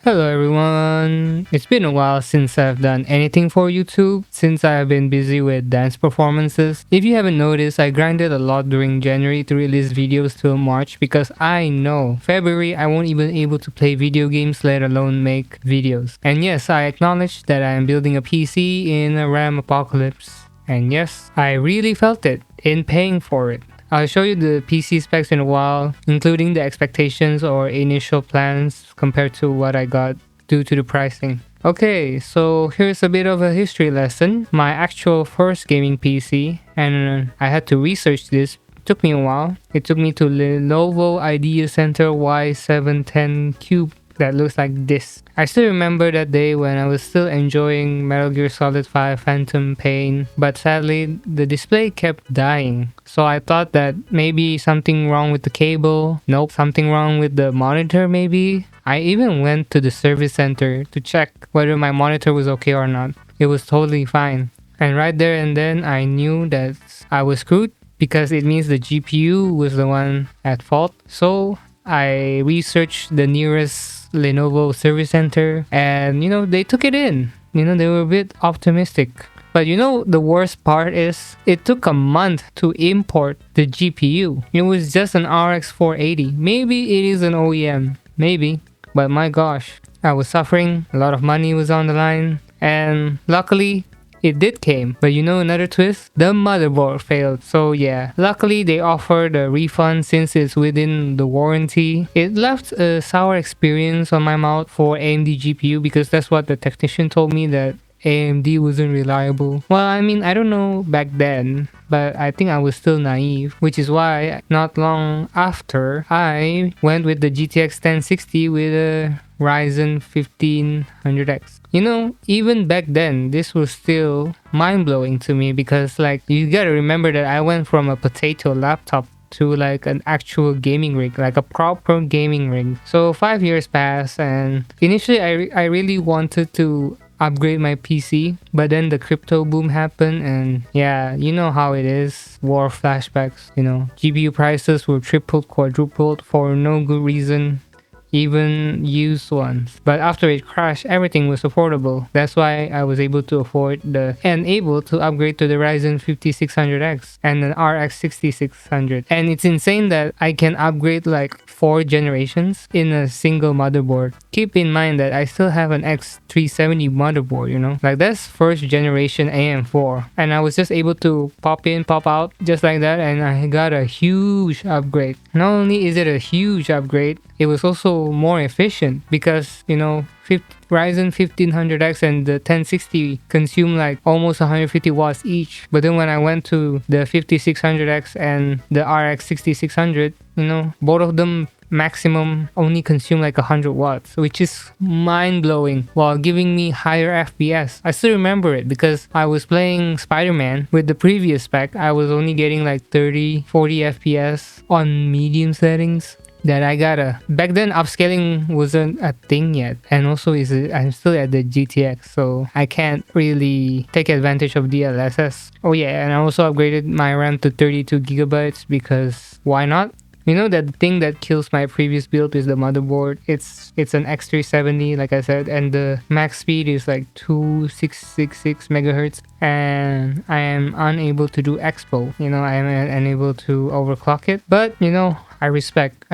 Hello everyone! It's been a while since I've done anything for YouTube, since I have been busy with dance performances. If you haven't noticed, I grinded a lot during January to release videos till March because I know February I won't even able to play video games, let alone make videos. And yes, I acknowledge that I am building a PC in a RAM apocalypse. And yes, I really felt it in paying for it. I'll show you the PC specs in a while, including the expectations or initial plans compared to what I got due to the pricing. Okay, so here's a bit of a history lesson. My actual first gaming PC, and I had to research this, took me a while. It took me to Lenovo Idea Center Y710 Cube that looks like this. I still remember that day when I was still enjoying Metal Gear Solid 5 Phantom Pain, but sadly the display kept dying. So I thought that maybe something wrong with the cable. Nope, something wrong with the monitor maybe. I even went to the service center to check whether my monitor was okay or not. It was totally fine. And right there and then I knew that I was screwed because it means the GPU was the one at fault. So I researched the nearest Lenovo service center and they took it in. They were a bit optimistic. But the worst part is it took a month to import the GPU. It was just an RX 480. Maybe it is an OEM. Maybe. But my gosh, I was suffering. A lot of money was on the line. And luckily, it did came. But another twist? The motherboard failed. So yeah, luckily they offered a refund since it's within the warranty. It left a sour experience on my mouth for AMD GPU because that's what the technician told me, that AMD wasn't reliable. Well, I mean, I don't know back then, but I think I was still naive, which is why not long after I went with the GTX 1060 with a Ryzen 1500X. Even back then, this was still mind-blowing to me because you gotta remember that I went from a potato laptop to an actual gaming rig, like a proper gaming rig. So 5 years passed, and initially I really wanted to upgrade my PC, but then the crypto boom happened, and yeah, you know how it is, war flashbacks. GPU prices were tripled, quadrupled for no good reason, even used ones. But after it crashed, everything was affordable. That's why I was able to afford able to upgrade to the Ryzen 5600X and an RX 6600. And it's insane that I can upgrade 4 generations in a single motherboard. Keep in mind that I still have an X370 motherboard, that's first generation AM4. And I was just able to pop in, pop out just like that, and I got a huge upgrade. Not only is it a huge upgrade, it was also more efficient because Ryzen 1500X and the 1060 consume almost 150 watts each. But then when I went to the 5600X and the RX 6600, both of them maximum only consume 100 watts, which is mind-blowing, while giving me higher FPS. I still remember it because I was playing Spider-Man with the previous spec. I was only getting 30, 40 FPS on medium settings. That I gotta. Back then, upscaling wasn't a thing yet, and also I'm still at the GTX, so I can't really take advantage of DLSS. Oh yeah, and I also upgraded my RAM to 32 gigabytes because why not? That the thing that kills my previous build is the motherboard. It's an X370, like I said, and the max speed is 2666 megahertz, and I am unable to do expo. I am unable to overclock it. But I respect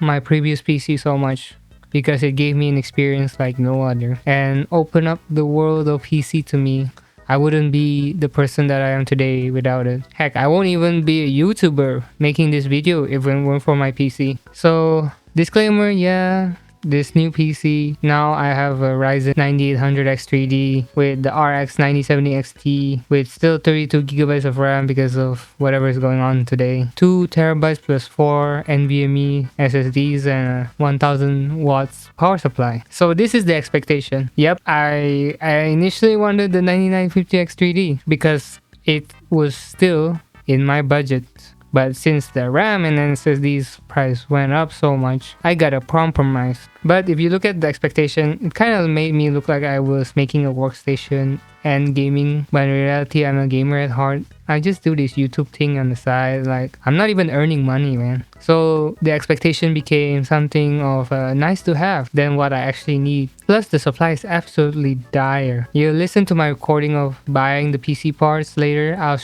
my previous PC so much because it gave me an experience like no other and opened up the world of PC to me. I wouldn't be the person that I am today without it. Heck, I won't even be a YouTuber making this video if it weren't for my PC. So, disclaimer, yeah, this new PC, now I have a Ryzen 9800X3D with the RX 9070 XT with still 32 gigabytes of RAM because of whatever is going on today. 2 terabytes plus 4 NVMe SSDs and a 1000 watts power supply. So this is the expectation. Yep, I initially wanted the 9950X3D because it was still in my budget. But since the RAM and SSD's price went up so much, I got a compromise. But if you look at the expectation, it kind of made me look like I was making a workstation and gaming, but in reality, I'm a gamer at heart. I just do this YouTube thing on the side. Like, I'm not even earning money, man. So the expectation became something of nice to have than what I actually need. Plus, the supply is absolutely dire. You listen to my recording of buying the PC parts later. I'll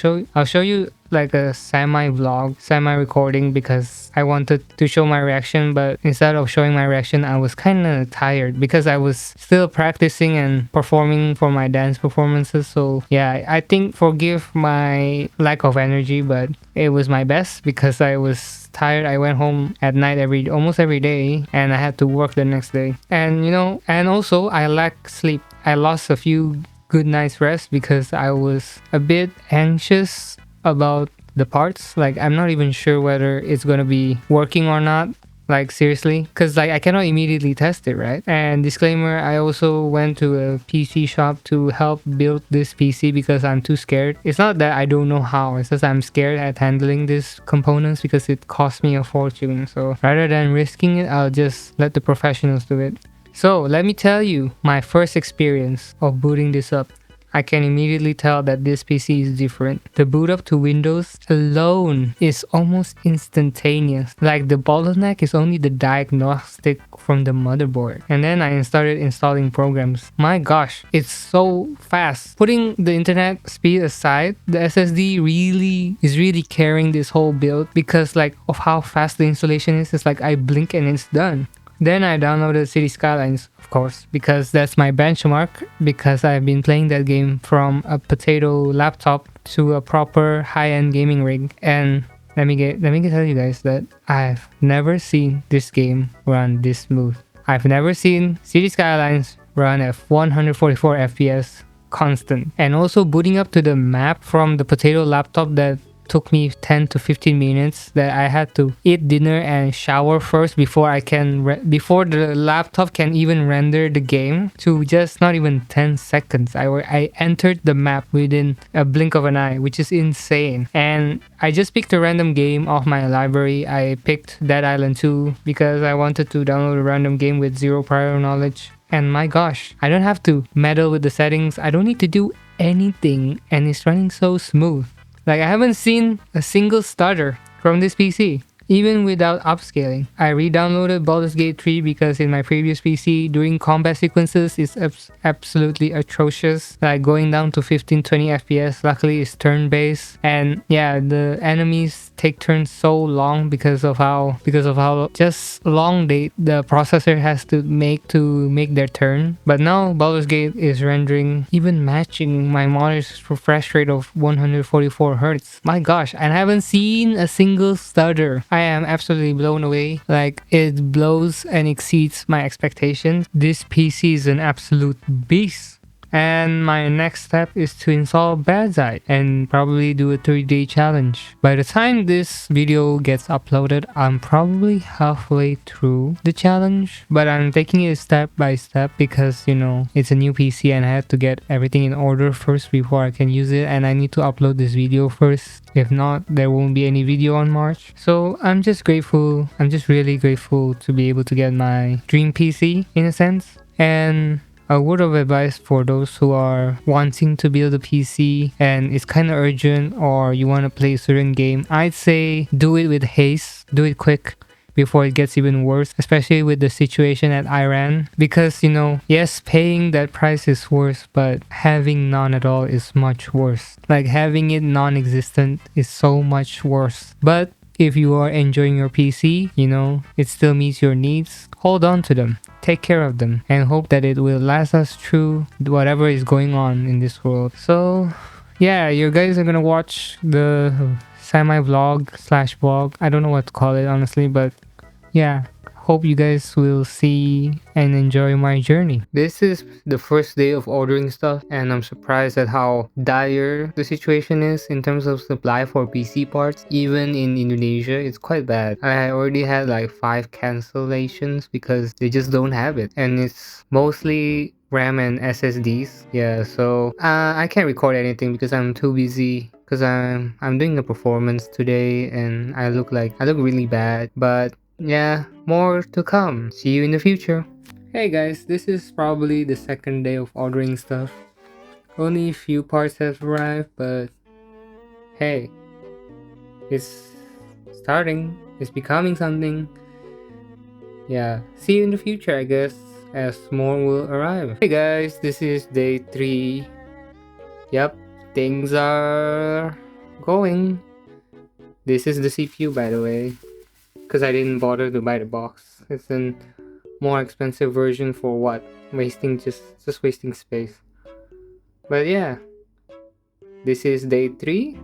show you like a semi-vlog, semi-recording, because I wanted to show my reaction, but instead of showing my reaction, I was kind of tired because I was still practicing and performing for my dance performances. So yeah, I think forgive my lack of energy, but it was my best because I was tired. I went home at night almost every day, and I had to work the next day. And and also I lack sleep. I lost a few good nights rest because I was a bit anxious about the parts. Like, I'm not even sure whether it's gonna be working or not, like seriously, because like I cannot immediately test it, right? And disclaimer, I also went to a PC shop to help build this PC because I'm too scared. It's not that I don't know how, it's just I'm scared at handling these components because it cost me a fortune. So rather than risking it, I'll just let the professionals do it. So let me tell you my first experience of booting this up. I can immediately tell that this PC is different. The boot up to Windows alone is almost instantaneous. Like, the bottleneck is only the diagnostic from the motherboard. And then I started installing programs. My gosh, it's so fast. Putting the internet speed aside, the SSD is really carrying this whole build because like of how fast the installation is. It's like I blink and it's done. Then I downloaded City Skylines, of course, because that's my benchmark, because I've been playing that game from a potato laptop to a proper high-end gaming rig. And let me tell you guys that I've never seen this game run this smooth. I've never seen City Skylines run at 144 FPS constant. And also booting up to the map from the potato laptop that took me 10 to 15 minutes, that I had to eat dinner and shower first before before the laptop can even render the game, to just not even 10 seconds. I entered the map within a blink of an eye, which is insane. And I just picked a random game off my library. I picked Dead Island 2 because I wanted to download a random game with zero prior knowledge. And my gosh, I don't have to meddle with the settings. I don't need to do anything, and it's running so smooth. Like, I haven't seen a single stutter from this PC, even without upscaling. I re-downloaded Baldur's Gate 3 because in my previous PC, during combat sequences, it's absolutely atrocious. Like, going down to 15-20 FPS. Luckily, it's turn-based, and yeah, the enemies take turns so long because of how just long the processor has to make their turn. But now Baldur's Gate is rendering, even matching my monitor's refresh rate of 144 Hz. My gosh, and I haven't seen a single stutter. I am absolutely blown away. Like, it blows and exceeds my expectations. This PC is an absolute beast. And my next step is to install Badzite and probably do a 30-day challenge. By the time this video gets uploaded, I'm probably halfway through the challenge, but I'm taking it step by step because, it's a new PC and I have to get everything in order first before I can use it, and I need to upload this video first. If not, there won't be any video on March. So I'm just grateful. I'm just really grateful to be able to get my dream PC in a sense. And a word of advice for those who are wanting to build a PC and it's kind of urgent, or you want to play a certain game, I'd say do it with haste, do it quick before it gets even worse, especially with the situation at Iran. Because, yes, paying that price is worse, but having none at all is much worse. Like, having it non-existent is so much worse. But if you are enjoying your PC, it still meets your needs, hold on to them. Take care of them and hope that it will last us through whatever is going on in this world. So yeah, you guys are gonna watch the semi-vlog/vlog. I don't know what to call it, honestly, but yeah, hope you guys will see and enjoy my journey. This is the first day of ordering stuff, and I'm surprised at how dire the situation is in terms of supply for PC parts. Even in Indonesia, it's quite bad. I already had like 5 cancellations because they just don't have it, and it's mostly RAM and SSDs. Yeah, so I can't record anything because I'm too busy because I'm doing a performance today and I look really bad. But yeah, more to come. See you in the future. Hey guys, this is probably the second day of ordering stuff. Only a few parts have arrived, but hey, it's starting. It's becoming something. Yeah, see you in the future, I guess, as more will arrive. Hey guys, this is day 3. Yep, things are going. This is the CPU, by the way, because I didn't bother to buy the box. It's a more expensive version for what? Wasting just wasting space. But yeah, this is day 3,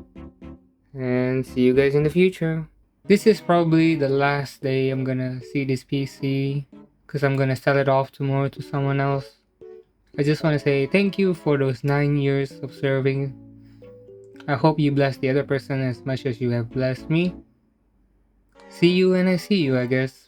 and see you guys in the future. This is probably the last day I'm gonna see this PC, because I'm gonna sell it off tomorrow to someone else. I just want to say thank you for those 9 years of serving. I hope you bless the other person as much as you have blessed me. See you when I see you, I guess.